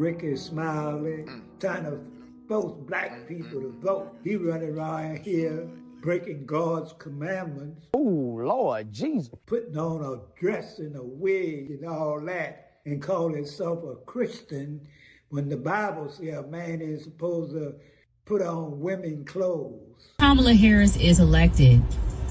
Ricky Smiley, trying to force black people to vote. He running around here breaking God's commandments. Oh, Lord Jesus. Putting on a dress and a wig and all that and calling himself a Christian when the Bible says a man is supposed to put on women clothes. Kamala Harris is elected.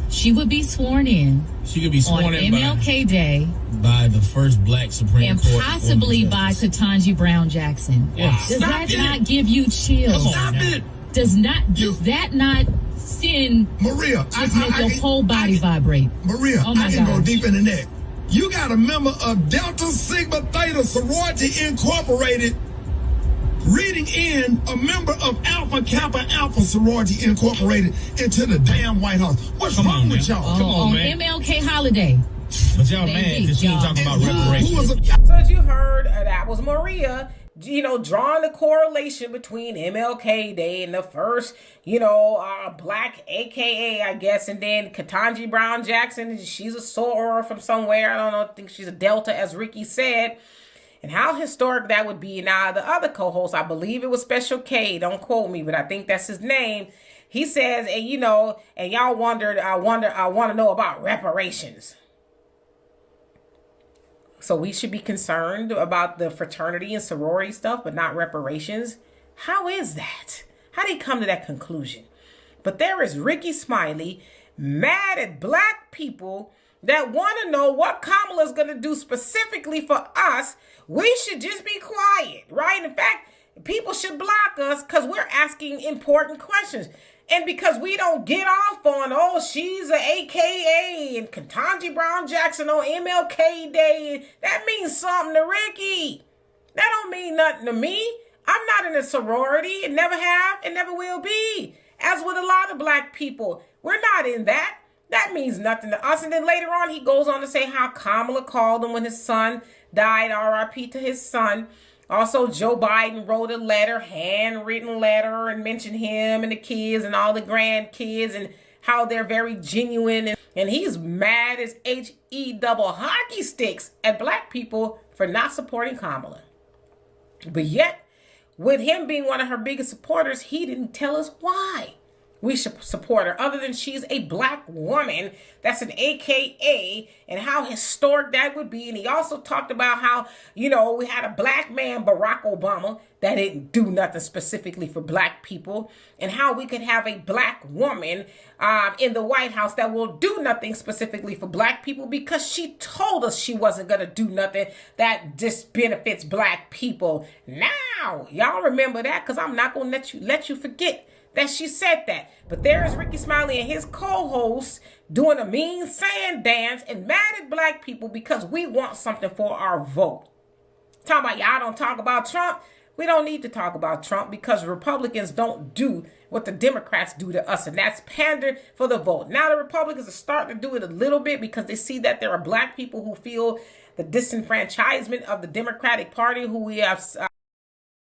She would be sworn in. She could be sworn on in MLK Day by the first black Supreme Court, and possibly by Ketanji Brown Jackson. Wow. Does that not give you chills? Stop it. Does that not send Maria? Just make your whole body vibrate? Maria, oh my I can gosh. go deep in the neck. You got a member of Delta Sigma Theta Sorority Incorporated reading in a member of Alpha Kappa Alpha Sorority Incorporated into the damn White House. What's wrong with y'all? Come on, man. MLK holiday. But y'all mad because she was talking about reparations. So as you heard, that was Maria, drawing the correlation between MLK Day and the first, black AKA, I guess, and then Ketanji Brown Jackson. She's a soror from somewhere. I don't think she's a Delta, as Ricky said. And how historic that would be. Now, the other co-host, I believe it was Special K, don't quote me, but I think that's his name. He says, and y'all wondered, I want to know about reparations. So we should be concerned about the fraternity and sorority stuff, but not reparations. How is that? How did he come to that conclusion? But there is Ricky Smiley mad at black people that want to know what Kamala's going to do specifically for us. We should just be quiet, right? In fact, people should block us because we're asking important questions. And because we don't get off on, she's a AKA and Ketanji Brown Jackson on MLK Day, that means something to Ricky. That don't mean nothing to me. I'm not in a sorority and never have and never will be. As with a lot of black people, we're not in that. That means nothing to us. And then later on, he goes on to say how Kamala called him when his son died, RIP to his son. Also, Joe Biden wrote a letter, handwritten letter, and mentioned him and the kids and all the grandkids and how they're very genuine. And he's mad as HE double hockey sticks at black people for not supporting Kamala. But yet, with him being one of her biggest supporters, he didn't tell us why we should support her, other than she's a black woman that's an AKA, and how historic that would be. And he also talked about how, we had a black man, Barack Obama, that didn't do nothing specifically for black people, and how we could have a black woman in the White House that will do nothing specifically for black people because she told us she wasn't going to do nothing that just benefits black people. Now, y'all remember that, because I'm not going to let you forget that she said that. But there is Ricky Smiley and his co-host doing a mean sand dance and mad at black people because we want something for our vote. Talking about y'all don't talk about Trump. We don't need to talk about Trump because Republicans don't do what the Democrats do to us, and that's pander for the vote. Now the Republicans are starting to do it a little bit because they see that there are black people who feel the disenfranchisement of the Democratic Party, who we have